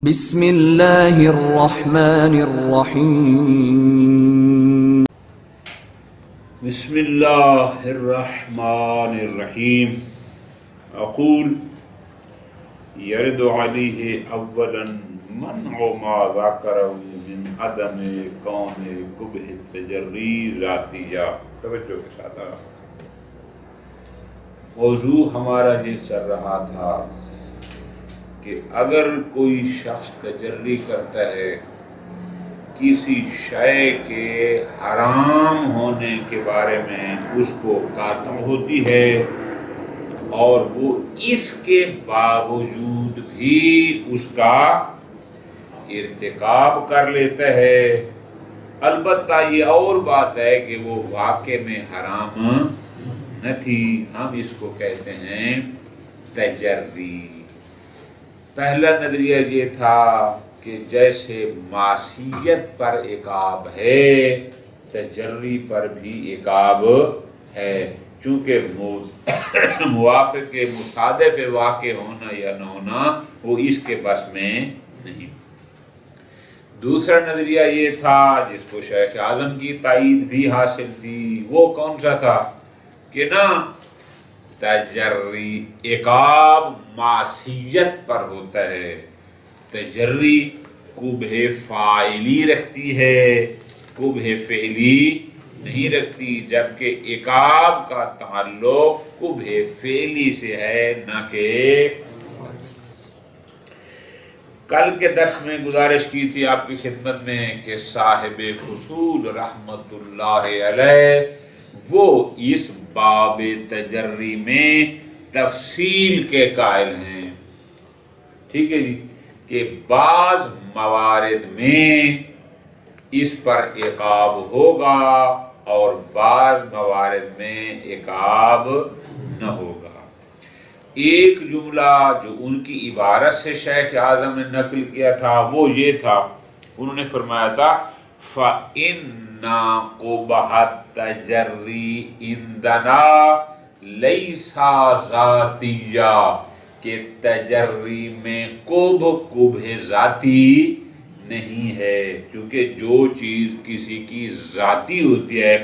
بسم اللہ الرحمن الرحیم بسم اللہ الرحمن الرحیم اقول یرد علیہ اولا منع ما ذکرہ من عدم کون قبح التجری ذاتیہ۔ توجہ کے ساتھ موضوع ہمارا یہ چل رہا تھا کہ اگر کوئی شخص تجری کرتا ہے کسی شے کے حرام ہونے کے بارے میں اس کو قاطع ہوتی ہے اور وہ اس کے باوجود بھی اس کا ارتکاب کر لیتا ہے، البتہ یہ اور بات ہے کہ وہ واقع میں حرام نہ تھی، ہم اس کو کہتے ہیں تجری۔ پہلا نظریہ یہ تھا کہ جیسے معصیت پر عقاب ہے تجری پر بھی عقاب ہے، چونکہ موافق مصادف واقع ہونا یا نہ ہونا وہ اس کے بس میں نہیں۔ دوسرا نظریہ یہ تھا جس کو شیخ اعظم کی تائید بھی حاصل تھی، وہ کون سا تھا کہ نہ تجری عقاب معصیت پر ہوتا ہے، تجری قبح فاعلی رکھتی ہے، قبح فعلی نہیں رکھتی، جبکہ عقاب کا تعلق قبح فعلی سے ہے نہ کہ۔ کل کے درس میں گزارش کی تھی آپ کی خدمت میں کہ صاحب فصول رحمت اللہ علیہ وہ اس باب تجری میں تفصیل کے قائل ہیں، ٹھیک ہے جی، کہ بعض موارد میں اس پر عقاب ہوگا اور بعض موارد میں عقاب نہ ہوگا۔ ایک جملہ جو ان کی عبارت سے شیخ اعظم نے نقل کیا تھا وہ یہ تھا، انہوں نے فرمایا تھا فَإِنَّا قُبْحَ التَّجَرِّي عِنْدَنَا لَيْسَ ذَاتِيًّا، کہ تجری میں قبح ذاتی نہیں ہے، کیونکہ جو چیز کسی کی ذاتی ہوتی ہے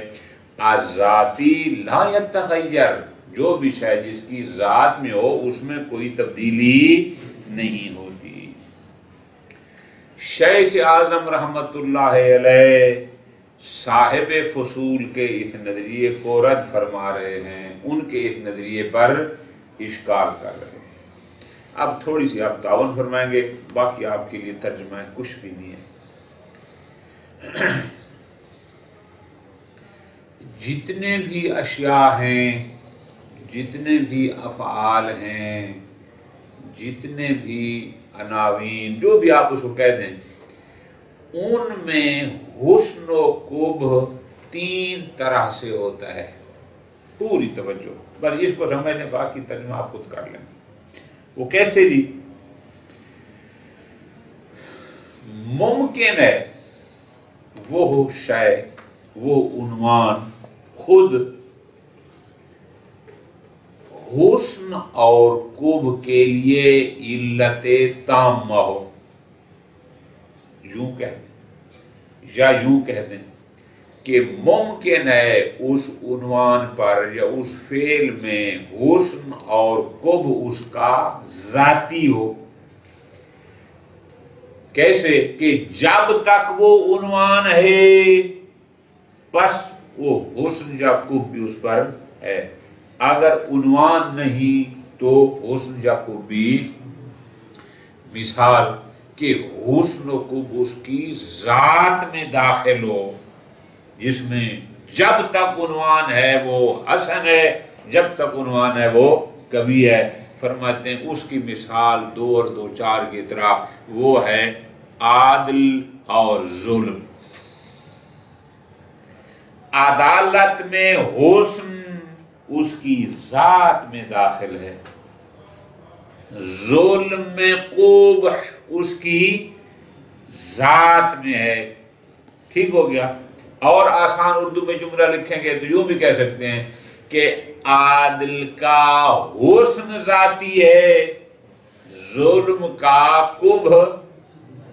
ذاتی لا یتغیر، جو بھی شے جس کی ذات میں ہو اس میں کوئی تبدیلی نہیں ہوتی۔ شیخ اعظم رحمت اللہ علیہ صاحب فصول کے اس نظریے کو رد فرما رہے ہیں، ان کے اس نظریے پر اشکال کر رہے ہیں۔ اب تھوڑی سی آپ تعاون فرمائیں گے، باقی آپ کے لیے ترجمہ کچھ بھی نہیں ہے۔ جتنے بھی اشیاء ہیں، جتنے بھی افعال ہیں، جتنے بھی عناوین، جو بھی آپ اس کو کہہ دیں، ان میں حسن و قبح تین طرح سے ہوتا ہے۔ پوری توجہ، بس اس کو سمجھ لیں، باقی ترجمہ آپ خود کر لیں۔ وہ کیسے جی؟ ممکن ہے وہ شے، وہ عنوان خود حسن اور قبح کے لیے علت تامہ ہو، یوں کہہ دیں یا یوں کہہ دیں کہ ممکن ہے اس عنوان پر یا اس فعل میں حسن اور قبح اس کا ذاتی ہو۔ کیسے کہ جب تک وہ عنوان ہے بس وہ حسن یا قبح بھی اس پر ہے، اگر عنوان نہیں تو حسن یا قبح بھی۔ مثال کہ حسن و قبح اس کی ذات میں داخل ہو، جس میں جب تک عنوان ہے وہ حسن ہے، جب تک عنوان ہے وہ کبھی ہے۔ فرماتے ہیں اس کی مثال 2 اور 2 4 کی طرح وہ ہے عادل اور ظلم۔ عدالت میں حسن اس کی ذات میں داخل ہے، ظلم میں قبح اس کی ذات میں ہے، ٹھیک ہو گیا۔ اور آسان اردو میں جملہ لکھیں گے تو یوں بھی کہہ سکتے ہیں کہ عادل کا حسن ذاتی ہے، ظلم کا قبح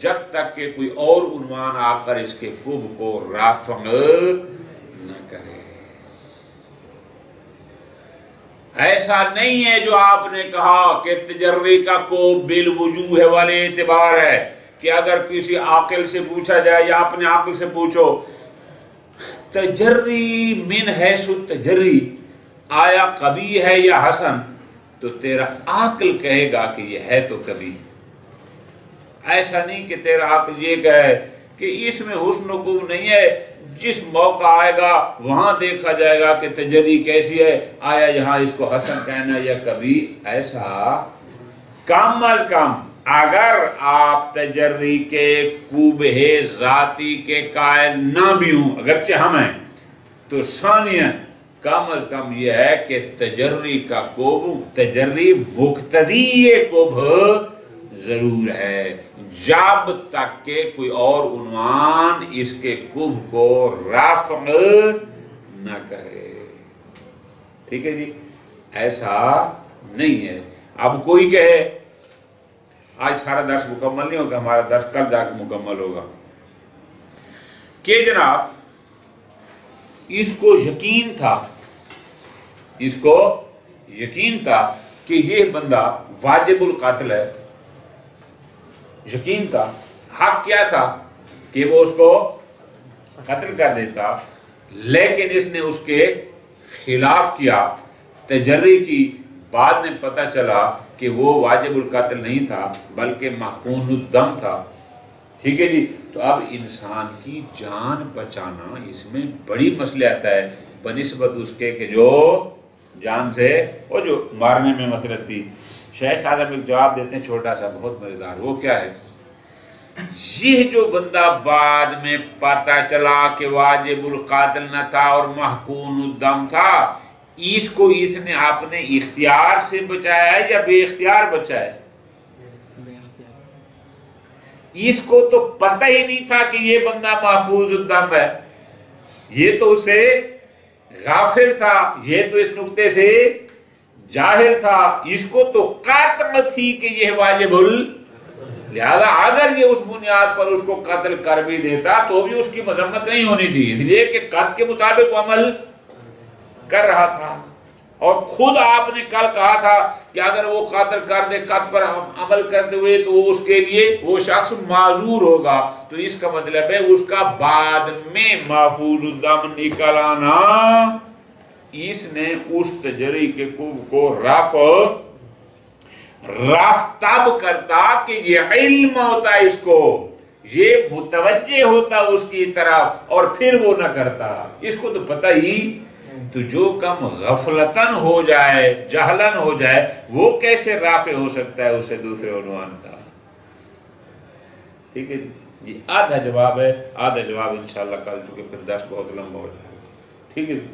جب تک کہ کوئی اور عنوان آ کر اس کے کب کو رافع نہ کرے۔ ایسا نہیں ہے جو آپ نے کہا کہ تجری کا کوب بالوجوہ والے اعتبار ہے کہ اگر کسی عاقل سے پوچھا جائے یا اپنے عاقل سے پوچھو تجری من حیث التجری آیا قبیح ہے یا حسن، تو تیرا عقل کہے گا کہ یہ ہے تو کبھی۔ ایسا نہیں کہ تیرا عقل یہ کہے کہ اس میں حسن و خوب نہیں ہے، جس موقع آئے گا وہاں دیکھا جائے گا کہ تجری کیسی ہے، آیا یہاں اس کو حسن کہنا یا کبھی۔ ایسا کم از کم اگر آپ تجری کے قبح ذاتی کے قائل نہ بھی ہوں، اگرچہ ہم ہیں، تو ثانیاً کم از کم یہ ہے کہ تجری کا قبح تجری مقتضی قبح ضرور ہے، جب تک کہ کوئی اور عنوان اس کے قبح کو رفع نہ کرے۔ ٹھیک ہے جی، ایسا نہیں ہے۔ اب کوئی کہے آج سارا درس مکمل نہیں ہوگا، ہمارا درس کل جا کے مکمل ہوگا، کہ جناب اس کو یقین تھا کہ یہ بندہ واجب القتل ہے، یقین تھا، حق کیا تھا کہ وہ اس کو قتل کر دیتا، لیکن اس نے اس کے خلاف کیا، تجری کی، بعد میں پتہ چلا کہ وہ واجب القتل نہیں تھا بلکہ محقون الدم تھا۔ ٹھیک ہے جی، تو اب انسان کی جان بچانا اس میں بڑی مصلحت ہے بنسبت اس کے کہ جو جان سے وہ جو مارنے میں مصلحت تھی۔ شیخ عالم ایک جواب دیتے ہیں چھوٹا سا بہت مزیدار، وہ کیا ہے؟ یہ جو بندہ بعد میں پتہ چلا کہ واجب القتل نہ تھا اور محقون الدم تھا، اس کو اس نے اپنے اختیار سے بچایا ہے یا بے اختیار بچایا ہے؟ اس کو تو پتہ ہی نہیں تھا کہ یہ بندہ محفوظ الدم ہے، یہ تو اسے غافل تھا، یہ تو اس نقطے سے جاہل تھا، اس کو تو قطع تھی کہ یہ واجب لہذا اگر یہ اس بنیاد پر اس کو قتل کر بھی دیتا تو بھی اس کی مذمت نہیں ہونی تھی، اس لیے کہ قتل کے مطابق وہ عمل کر رہا تھا۔ اور خود آپ نے کل کہا تھا کہ اگر وہ قتل کر دے قتل پر عمل کرتے ہوئے تو اس کے لیے وہ شخص معذور ہوگا، تو اس کا مطلب ہے اس کا بعد میں محفوظ الدم نکل آنا اس نے اس تجری کے قبح کو رفع تب کرتا کہ یہ علم ہوتا اس کو، یہ متوجہ ہوتا اس کی طرف، اور پھر وہ نہ کرتا، اس کو تو پتہ ہی۔ تو جو کم غفلتاً ہو جائے، جہلاً ہو جائے، وہ کیسے رافع ہو سکتا ہے اسے دوسرے عنوان کا؟ ٹھیک ہے جی، آدھا جواب ہے، آدھا جواب انشاءاللہ کل، چونکہ پھر درس بہت لمبا ہو جائے گا۔ ٹھیک ہے جی،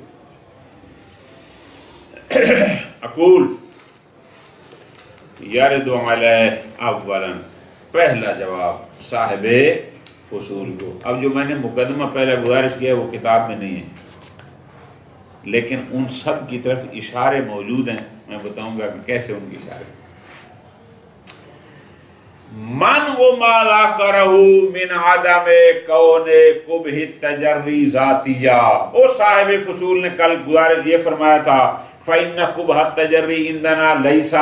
اقول یرد علیہ اولاً، پہلا جواب صاحب فصول کو۔ اب جو میں نے مقدمہ پہلے گزارش کیا وہ کتاب میں نہیں ہے، لیکن ان سب کی طرف اشارے موجود ہیں، میں بتاؤں گا کہ کیسے ان کی اشارے۔ من وما ذکرہ من عدم کون قبح تجری ذاتیہ، وہ صاحب فصول نے کل گزارش یہ فرمایا تھا فإن قبح التجری عندنا لیس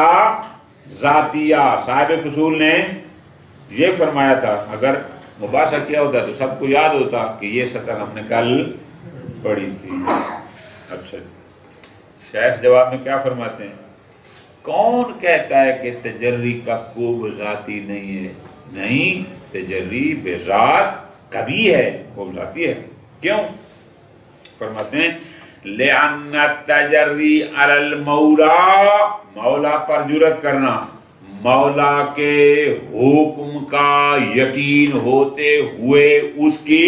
ذاتیہ، صاحب فصول نے یہ فرمایا تھا، اگر مباحثہ کیا ہوتا تو سب کو یاد ہوتا کہ یہ سطر ہم نے کل پڑھی تھی۔ اچھا، شیخ جواب میں کیا فرماتے ہیں؟ کون کہتا ہے کہ تجری کا قبح ذاتی نہیں ہے؟ نہیں، تجری بذات کبھی ہے، قبح ذاتی ہے۔ کیوں؟ فرماتے ہیں لِأَنَّ التَّجَرِّ عَلَى الْمَوْلَى، مولا پر جرأت کرنا، مولا کے حکم کا یقین ہوتے ہوئے اس کی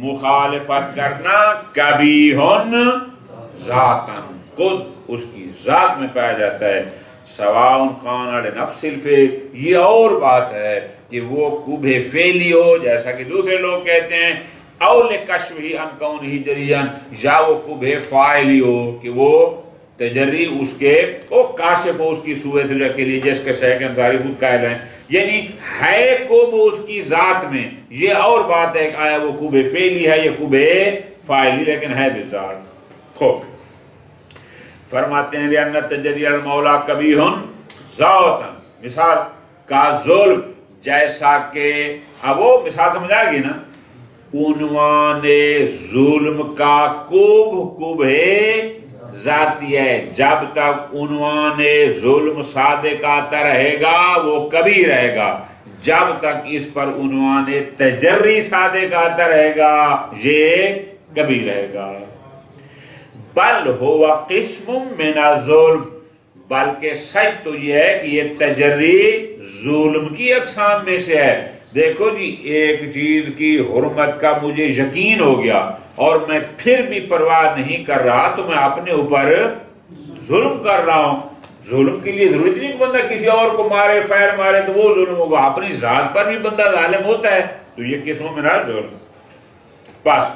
مخالفت کرنا کبھی ہن ذاتاً، خود اس کی ذات میں پایا جاتا ہے۔ سواء کان لنفس الفعل، یہ اور بات ہے کہ وہ قبح فعلی ہو جیسا کہ دوسرے لوگ کہتے ہیں، او لکشفہ عن کونہ جریان، یا وہ قبح فاعلی ہو کہ وہ تجری اس کے وہ کاشف ہو اس کی سوء سجا کے لیے، جس کے شیخ انصاری خود قائل ہیں، یعنی ہے کوب اس کی ذات میں. یہ اور بات ہے کہ آیا وہ کوب فعلی ہے یا کوب فاعلی، لیکن ہے بذات. خوب فرماتے ہیں لأن تجری المولا کبیح ذاتاً، مثال کا ظلم، جیسا کہ اب وہ مثال سمجھ آئے گی نا. عنوان ظلم کا کوب ہے ذاتی ہے، جب تک عنوان ظلم صادق آتا رہے گا وہ کبھی رہے گا، جب تک اس پر عنوان تجری صادق آتا رہے گا یہ کبھی رہے گا. بل ہوا قسم من الظلم، بلکہ سچ تو یہ ہے کہ یہ تجری ظلم کی اقسام میں سے ہے. دیکھو جی، ایک چیز کی حرمت کا مجھے یقین ہو گیا اور میں پھر بھی پرواہ نہیں کر رہا تو میں اپنے اوپر ظلم کر رہا ہوں. ظلم کے لیے ضروری نہیں کہ بندہ کسی اور کو مارے فیر مارے تو وہ ظلم ہوگا، اپنی ذات پر بھی بندہ ظالم ہوتا ہے، تو یہ قسموں میں رہا ظلم. بس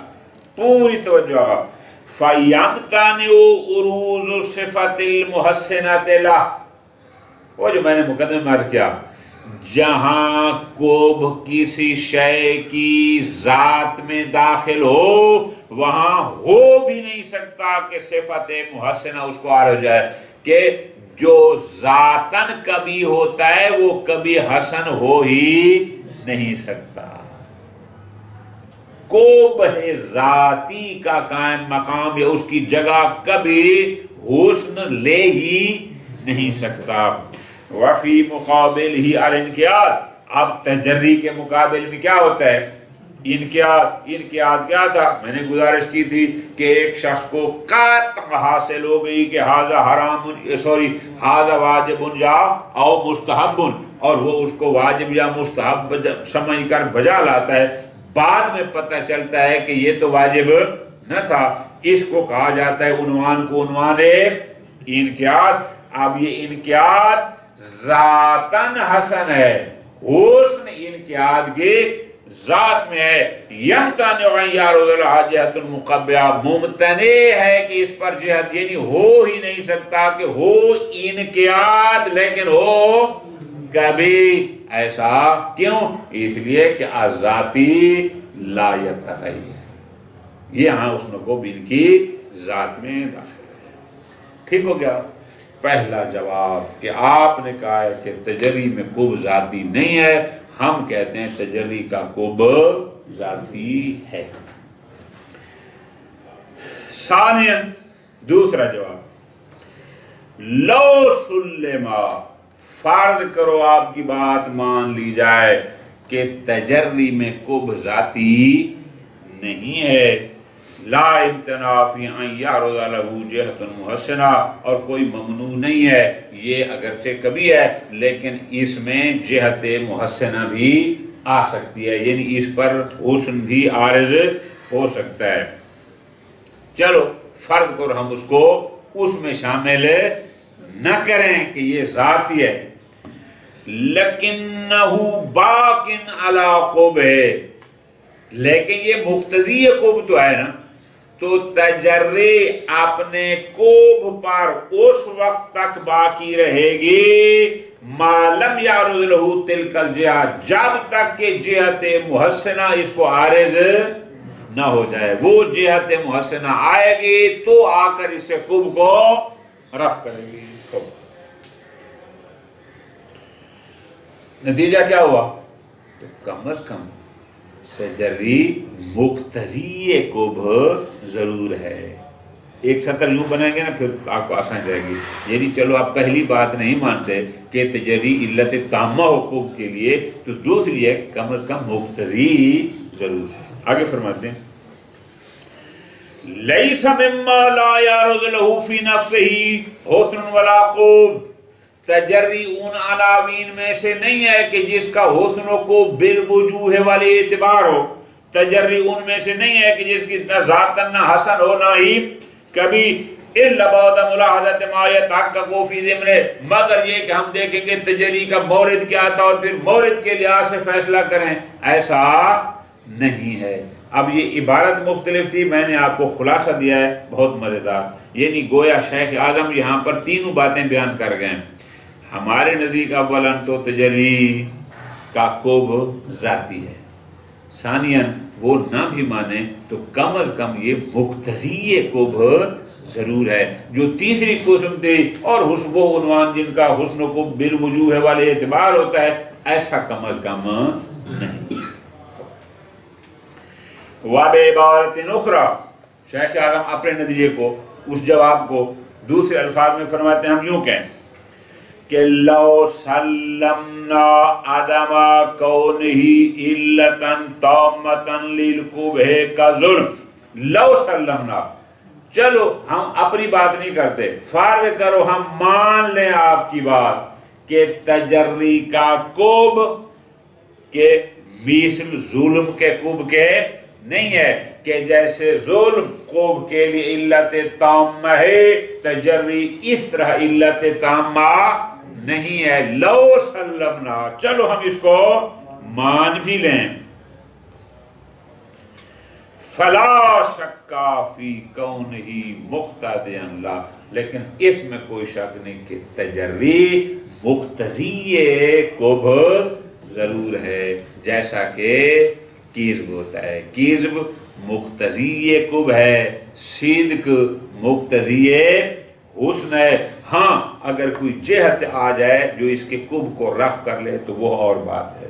پوری توجہ آگا. فَيَمْتَنِعُ عُرُوضُ صِفَةِ الْمُحَسِّنَةِ لَهُ، وہ جو میں نے مقدمے میں عرض کیا، جہاں کوب کسی شے کی ذات میں داخل ہو وہاں ہو بھی نہیں سکتا کہ صفت محسنہ اس کو عارض ہو جائے، کہ جو ذاتاً کبھی ہوتا ہے وہ کبھی حسن ہو ہی نہیں سکتا. کوب ہے ذاتی کا قائم مقام یا اس کی جگہ کبھی حسن لے ہی نہیں سکتا. وفی مقابل ہی الانقیاد، اب تجری کے مقابل میں کیا ہوتا ہے؟ انقیاد. انقیاد کیا تھا؟ میں نے گزارش کی تھی کہ ایک شخص کو قطع حاصل ہو گئی کہ ہاذا حرام ہاذا واجب یا او مستحب، اور وہ اس کو واجب یا مستحب سمجھ کر بجا لاتا ہے. بعد میں پتہ چلتا ہے کہ یہ تو واجب نہ تھا. اس کو کہا جاتا ہے عنوان کو عنوان انقیاد. اب یہ انقیاد ذاتاً حسن ہے، حسن انقیاد کی ذات میں ہے. یمتنع ان یعرض لها جہۃ المقبحہ، ممتنع ہے کہ اس پر جہت یعنی ہو ہی نہیں سکتا کہ ہو انقیاد لیکن ہو کبھی. ایسا کیوں؟ اس لیے کہ ذاتی لا یتغیر، یہاں حسن کو ان کی ذات میں داخل ہے. ٹھیک ہو گیا؟ پہلا جواب کہ آپ نے کہا ہے کہ تجری میں کوب ذاتی نہیں ہے، ہم کہتے ہیں تجری کا کوب ذاتی ہے. ثانیاً دوسرا جواب، لو سلما، فرض کرو آپ کی بات مان لی جائے کہ تجری میں کوب ذاتی نہیں ہے، لا امتناع فی ان یعرض لہ جہۃ محسنہ، اور کوئی ممنوع نہیں ہے، یہ اگرچہ کبھی ہے لیکن اس میں جہت محسنہ بھی آ سکتی ہے، یعنی اس پر حسن بھی عارض ہو سکتا ہے. چلو فرض کرو ہم اس کو اس میں شامل نہ کریں کہ یہ ذاتی ہے، لیکنہ باق علی قب ہے، لیکن یہ مقتضی قب تو ہے نا، تو تجری اپنے کوب پر اس وقت تک باقی رہے گی ما لم یعرض لہ تلک الجہہ، جب تک کہ جہت محسنہ اس کو عارض نہ ہو جائے. وہ جہت محسنہ آئے گی تو آ کر اس سے کوب کو رفع کرے گی. نتیجہ کیا ہوا؟ تو کم از کم تجری مقتضی کوب ضرور ہے. ایک سطر یوں بنائیں گے نا پھر آپ کو آسان رہے گی. یعنی چلو آپ پہلی بات نہیں مانتے کہ تجری علت تامہ ہو کوب کے لیے، تو دوسری ہے کم از کم مقتضی ضرور ہے. آگے فرماتے ہیں لیس مما لا یعرض لہ فی نفسہ حسن ولا قوب، تجری ان عناوین میں سے نہیں ہے کہ جس کا حسن کو بالوجوہ والے اعتبار ہو. تجری ان میں سے نہیں ہے کہ جس کی نہ ذاتاً نہ حسن ہو نہ ہی کبھی، الا بعد ملاحظت ما یتحقق فی ضمنہ، مگر یہ کہ ہم دیکھیں گے تجری کا مورد کیا تھا اور پھر مورد کے لحاظ سے فیصلہ کریں، ایسا نہیں ہے. اب یہ عبارت مختلف تھی، میں نے آپ کو خلاصہ دیا ہے بہت مزیدار. یعنی گویا شیخ اعظم یہاں پر تینوں باتیں بیان کر گئے. ہمارے نزدیک اولاً تو تجری کا قرب ذاتی ہے، ثانیاً وہ نہ بھی مانے تو کم از کم یہ مقتضی قرب ضرور ہے. جو تیسری قسم تھی اور حسب و عنوان جن کا حسن و قرب بالوجوہ والے اعتبار ہوتا ہے، ایسا کم از کم نہیں. وَبِعِبَارَةٍ أُخْرَى، شیخ اعظم اپنے نظریے کو، اس جواب کو دوسرے الفاظ میں فرماتے ہیں، ہم یوں کہیں کہ لو سلمنا عدم کونہ علتاً تامتاً للقبح کا ظلم. لو سلمنا، چلو ہم اپنی بات نہیں کرتے، فرض کرو ہم مان لیں آپ کی بات کہ تجری کا قرب کے مثل ظلم کے قرب کے نہیں ہے، کہ جیسے ظلم قرب کے لیے علت تامہ ہے، تجری اس طرح علت تامہ نہیں ہے. لو سلمنا، چلو ہم اس کو مان بھی لیں. فلا شکا فی کونہ مقتضی لا، لیکن اس میں کوئی شک نہیں کہ تجری مقتضی قرب ضرور ہے، جیسا کہ کذب ہوتا ہے. کذب مقتضی قرب ہے، صدق مقتضی حسن ہے. ہاں اگر کوئی جہت آ جائے جو اس کے قرب کو رفع کر لے تو وہ اور بات ہے.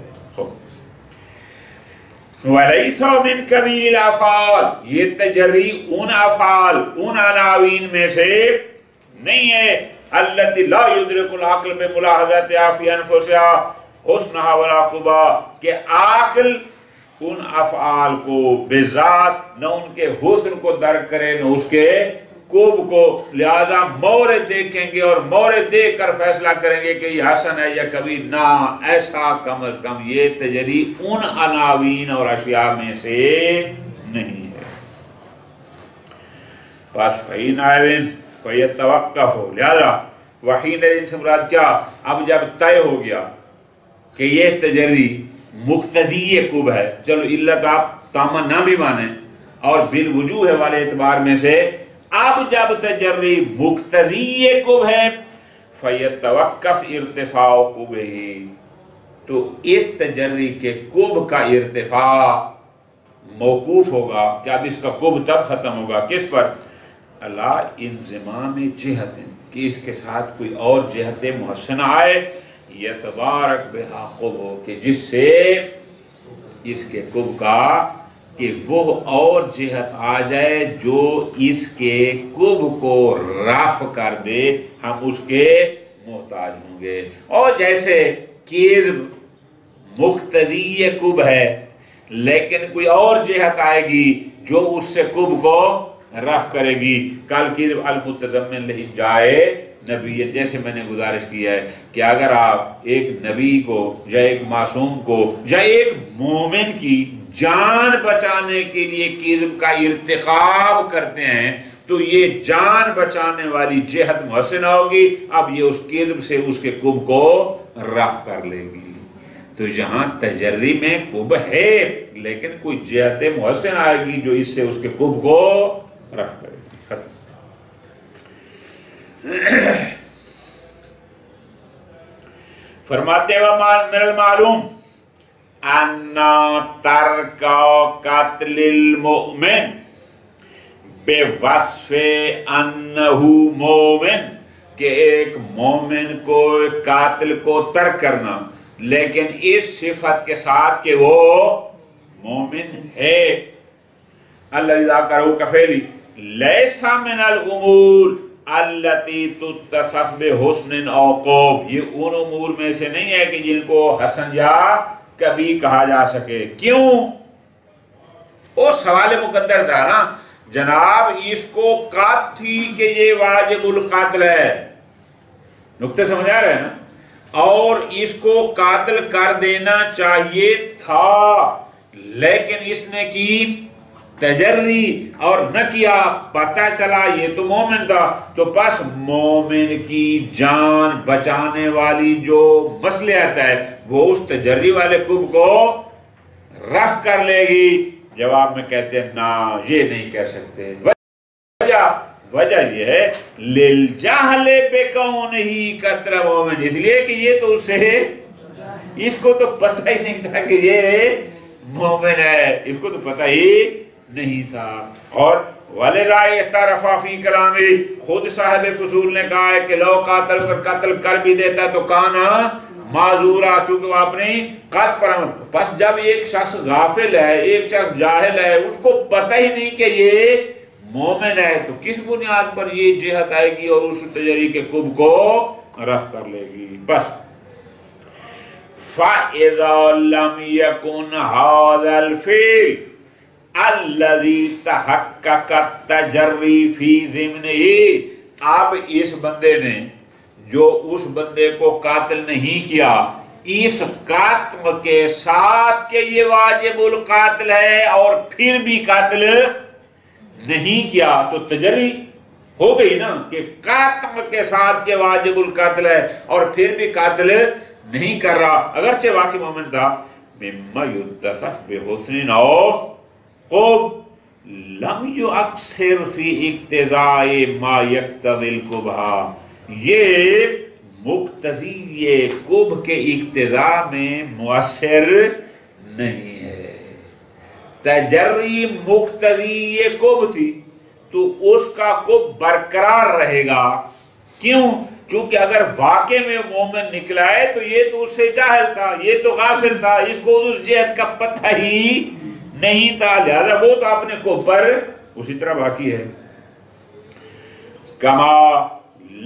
وَلَيْسَ مِن كَبِيرِ الْأَفْعَالِ، یہ تجری ان افعال، ان عناوین میں سے نہیں ہے التي لا يدرك العقل بملاحظتها في انفسها حسنها ولا قبحها، کہ عقل ان افعال کو بذات نہ ان کے حسن کو درک کرے نہ اس کے قرب کو، لہذا مورد دیکھیں گے اور مورد دیکھ کر فیصلہ کریں گے کہ یہ حسن ہے یا کبیر. نہ، ایسا کم از کم یہ تجری ان عناوین اور اشیاء میں سے نہیں ہے. پس فَحِينَئِذٍ فَيَتَوَقَّفُ، لہذا وحینئذ سے مراد کیا؟ اب جب طے ہو گیا کہ یہ تجری مقتضی قرب ہے، چلو علت آپ تامہ نہ بھی مانیں اور بالوجوہ والے اعتبار میں سے، اب جب تجری مقتضی قرب ہے فَيَتَوَقَّفْ ارتفاع قُرْبِهِ، تو اس تجری کے قرب کا ارتفاع موقوف ہوگا کہ اب اس کا قرب تب ختم ہوگا کس پر؟ اللہ انضمام جہت، کہ اس کے ساتھ کوئی اور جہت محسن آئے، یتبارک بہا قرب، کہ جس سے اس کے قرب کا کہ وہ اور جہت آ جائے جو اس کے قرب کو رفع کر دے، ہم اس کے محتاج ہوں گے. اور جیسے کذب مقتضی قرب ہے لیکن کوئی اور جہت آئے گی جو اس سے قرب کو رفع کرے گی. کل کذب المتضمن لانجائے نبی، جیسے میں نے گزارش کیا ہے کہ اگر آپ ایک نبی کو یا ایک معصوم کو یا ایک مومن کی جان بچانے کے لیے کذب کا ارتکاب کرتے ہیں تو یہ جان بچانے والی جہت محسن ہوگی، اب یہ اس کذب سے اس کے قرب کو رفع کر لے گی. تو یہاں تجری میں قرب ہے لیکن کوئی جہت محسن آئے گی جو اس سے اس کے قرب کو رفع کرے گی. ختم. فرماتے ہیں من المعلوم ان ترک قتل المؤمن بوصف انہ مومن، کہ ایک مومن کو قاتل کو ترک کرنا لیکن اس صفت کے ساتھ کہ وہ مومن ہے. اللہ ذکرہ کفیلی لیس من الامور التی تتصف بحسن او قرب، یہ ان امور میں سے نہیں ہے کہ جن کو حسن یا کبھی کہا جا سکے. کیوں؟ وہ سوال مقدر تھا نا جناب، اس کو قات تھی کہ یہ واجب القاتل ہے، نقطے سمجھ آ رہے ہیں نا، اور اس کو قاتل کر دینا چاہیے تھا لیکن اس نے کی تجری اور نہ کیا، پتہ چلا یہ تو مومن تھا، تو پس مومن کی جان بچانے والی جو مصلحت ہے وہ اس تجری والے قرب کو رفع کر لے گی. جواب میں کہتے ہیں نا، یہ نہیں کہہ سکتے. وجہ وجہ یہ ہے للجہل بکونہ قتل مومن، اس لیے کہ یہ تو اسے، اس کو تو پتہ ہی نہیں تھا کہ یہ مومن ہے، اس کو تو پتہ ہی نہیں تھا۔ اور وَلِذَا اعْتَرَفَ فِي كَلَامِهِ، خود صاحب فصول نے کہا ہے کہ لو قاتل، اگر قتل کر بھی دیتا تو کانا معذورا، چونکہ وہ اپنی قد پر عمل۔ پس جب ایک شخص غافل ہے، ایک شخص جاہل ہے، اس کو پتہ ہی نہیں کہ یہ مومن ہے، تو کس بنیاد پر یہ جہت آئے گی اور اس تجری کے کب کو رفع کر لے گی؟ بس فَإِذَا لَمْ يَكُنْ هَذَا الْفِعْلُ الَّذِي تَحَقَّقَ التَّجَرِّي فِي ضِمْنِهِ، اب اس بندے نے جو اس بندے کو قاتل نہیں کیا، اس قاتل کے ساتھ کہ یہ واجب القاتل ہے اور پھر بھی قاتل نہیں کیا، تو تجری ہو گئی نا کہ قاتل کے ساتھ کہ واجب القاتل ہے اور پھر بھی قاتل نہیں کر رہا، اگرچہ واقعی مومن تھا۔ مما یتصف بحسن اور قب لم یؤثر فی اقتضاء ما یقتضی القبح، یہ مقتضی قبح کے اقتضاء میں مؤثر نہیں ہے۔ تجری مقتضی قبح تھی تو اس کا قبح برقرار رہے گا، کیوں؟ چونکہ اگر واقع میں مومن نکلا ہے تو یہ تو اس سے جاہل تھا، یہ تو غافل تھا، اس کو اس جہت کا پتہ ہی نہیں تھا، لہذا وہ تو اپنے کو پر اسی طرح باقی ہے۔ کما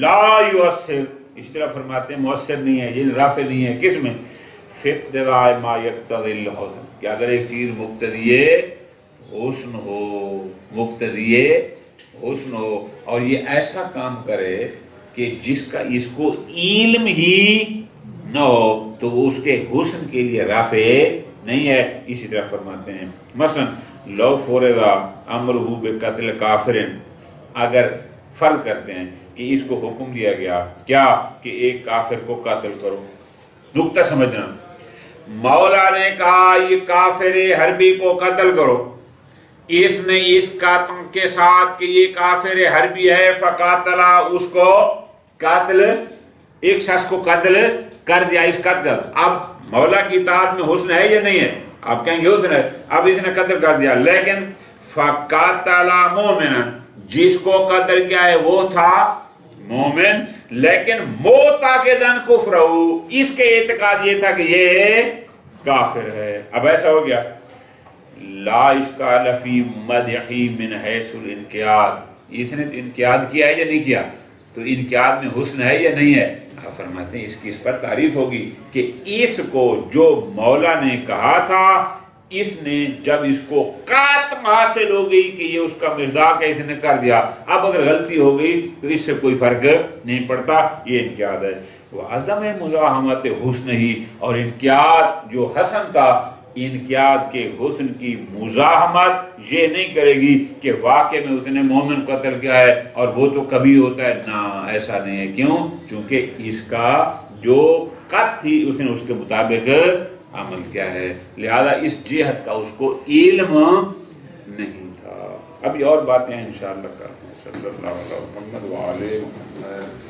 لا یؤثر، اس طرح فرماتے ہیں مؤثر نہیں ہے، یہ رافع نہیں ہے، کس میں؟ فی اقتضاء ما یقتضی الحسن، کہ اگر ایک چیز مقتضی حسن ہو، مقتضی حسن ہو اور یہ ایسا کام کرے کہ جس کا اس کو علم ہی نہ ہو، تو وہ اس کے حسن کے لیے رافع نہیں ہے۔ اسی طرح فرماتے ہیں مثلا لو فرضا امرہ بقتل کافر، اگر فرض کرتے ہیں کہ اس کو حکم دیا گیا کیا کہ ایک کافر کو قتل کرو، نقطہ سمجھنا، مولا نے کہا یہ کافر حربی کو قتل کرو، اس نے اس قاتل کے ساتھ کہ یہ کافر حربی ہے فقاتلا، اس کو قاتل، ایک شخص کو قتل کر دیا، اس قتل، اب مولا کی اطاعت میں حسن ہے یا نہیں ہے؟ آپ کہیں گے حسن ہے، اب اس نے قتل کر دیا، لیکن فقاتلا مومنا، جس کو قتل کیا ہے وہ تھا مومن، لیکن معتقداً کفرہ، اس کے اعتقاد یہ تھا کہ یہ کافر ہے۔ اب ایسا ہو گیا لا اشکال فی مدحی من حیث الانقیاد، اس نے انقیاد کیا ہے یا نہیں کیا؟ تو انقیاد میں حسن ہے یا نہیں ہے؟ آپ فرماتے ہیں اس کی اس پر تعریف ہوگی کہ اس کو جو مولا نے کہا تھا، اس نے جب اس کو قاتم حاصل ہو گئی کہ یہ اس کا مصداق ہے، اس نے کر دیا، اب اگر غلطی ہو گئی تو اس سے کوئی فرق نہیں پڑتا، یہ انقیاد ہے۔ وعظم مزاحمت حسن ہی، اور انقیاد جو حسن تھا، انقیاد کے حسن کی مزاحمت یہ نہیں کرے گی کہ واقع میں اس نے مومن قتل کیا ہے اور وہ تو کبھی ہوتا ہے، نہ ایسا نہیں ہے، کیوں؟ چونکہ اس کا جو قتل تھی اس نے اس کے مطابق عمل کیا ہے، لہذا اس جہت کا اس کو علم نہیں تھا۔ ابھی اور باتیں ہیں انشاءاللہ کرتے ہیں۔ صلی اللہ علیہ وسلم وعلیہ وسلم۔